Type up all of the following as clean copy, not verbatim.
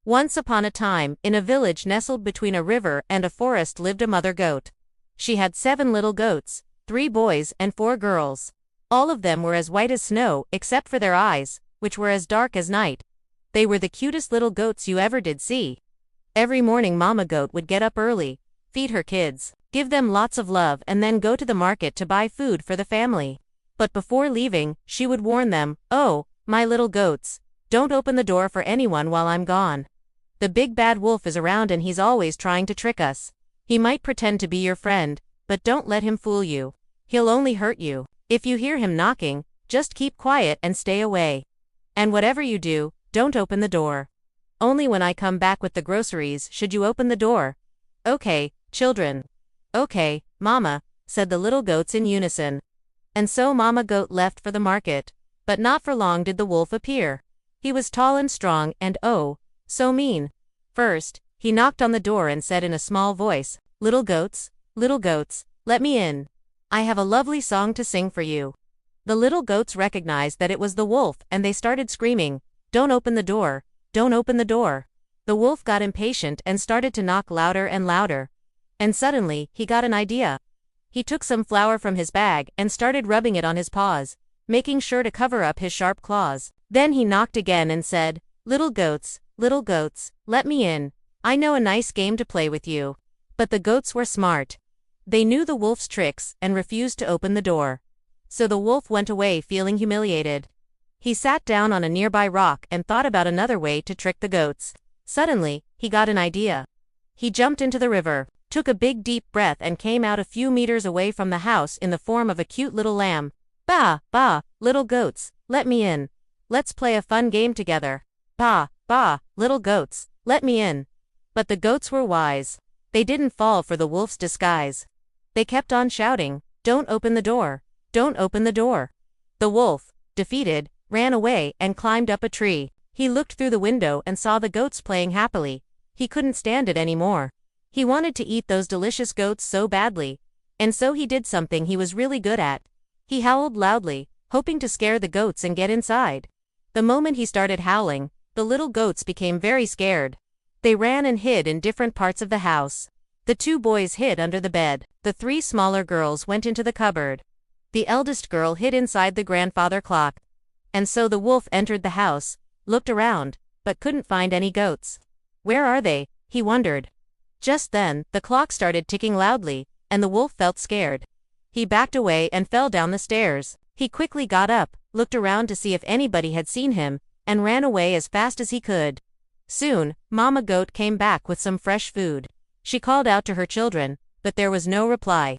Once upon a time, in a village nestled between a river and a forest lived a mother goat. She had 7 little goats, 3 boys and 4 girls. All of them were as white as snow, except for their eyes, which were as dark as night. They were the cutest little goats you ever did see. Every morning Mama Goat would get up early, feed her kids, give them lots of love and then go to the market to buy food for the family. But before leaving, she would warn them, "Oh, my little goats, don't open the door for anyone while I'm gone. The big bad wolf is around and he's always trying to trick us. He might pretend to be your friend, but don't let him fool you. He'll only hurt you. If you hear him knocking, just keep quiet and stay away. And whatever you do, don't open the door. Only when I come back with the groceries should you open the door." "Okay, children." "Okay, Mama," said the little goats in unison. And so Mama Goat left for the market. But not for long did the wolf appear. He was tall and strong and oh, so mean. First, he knocked on the door and said in a small voice, little goats, let me in. I have a lovely song to sing for you." The little goats recognized that it was the wolf and they started screaming, "Don't open the door, don't open the door." The wolf got impatient and started to knock louder and louder. And suddenly, he got an idea. He took some flour from his bag and started rubbing it on his paws, making sure to cover up his sharp claws. Then he knocked again and said, little goats, let me in. I know a nice game to play with you." But the goats were smart. They knew the wolf's tricks and refused to open the door. So the wolf went away feeling humiliated. He sat down on a nearby rock and thought about another way to trick the goats. Suddenly, he got an idea. He jumped into the river, took a big deep breath and came out a few meters away from the house in the form of a cute little lamb. "Bah, bah, little goats, let me in. Let's play a fun game together. Bah, bah, little goats, let me in." But the goats were wise. They didn't fall for the wolf's disguise. They kept on shouting, "Don't open the door, don't open the door." The wolf, defeated, ran away and climbed up a tree. He looked through the window and saw the goats playing happily. He couldn't stand it anymore. He wanted to eat those delicious goats so badly. And so he did something he was really good at. He howled loudly, hoping to scare the goats and get inside. The moment he started howling, the little goats became very scared. They ran and hid in different parts of the house. The 2 boys hid under the bed. The 3 smaller girls went into the cupboard. The eldest girl hid inside the grandfather clock. And so the wolf entered the house, looked around, but couldn't find any goats. "Where are they?" he wondered. Just then, the clock started ticking loudly, and the wolf felt scared. He backed away and fell down the stairs. He quickly got up, looked around to see if anybody had seen him, and ran away as fast as he could. Soon, Mama Goat came back with some fresh food. She called out to her children, but there was no reply.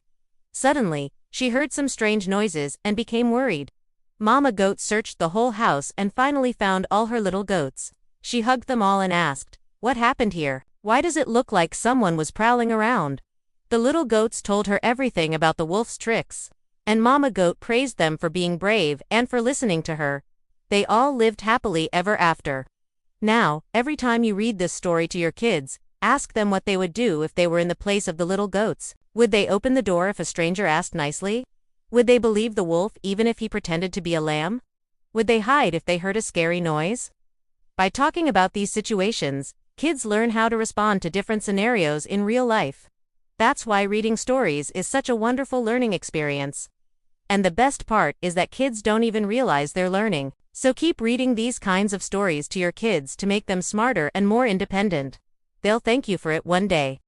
Suddenly, she heard some strange noises and became worried. Mama Goat searched the whole house and finally found all her little goats. She hugged them all and asked, "What happened here? Why does it look like someone was prowling around?" The little goats told her everything about the wolf's tricks. And Mama Goat praised them for being brave and for listening to her. They all lived happily ever after. Now, every time you read this story to your kids, ask them what they would do if they were in the place of the little goats. Would they open the door if a stranger asked nicely? Would they believe the wolf even if he pretended to be a lamb? Would they hide if they heard a scary noise? By talking about these situations, kids learn how to respond to different scenarios in real life. That's why reading stories is such a wonderful learning experience. And the best part is that kids don't even realize they're learning. So keep reading these kinds of stories to your kids to make them smarter and more independent. They'll thank you for it one day.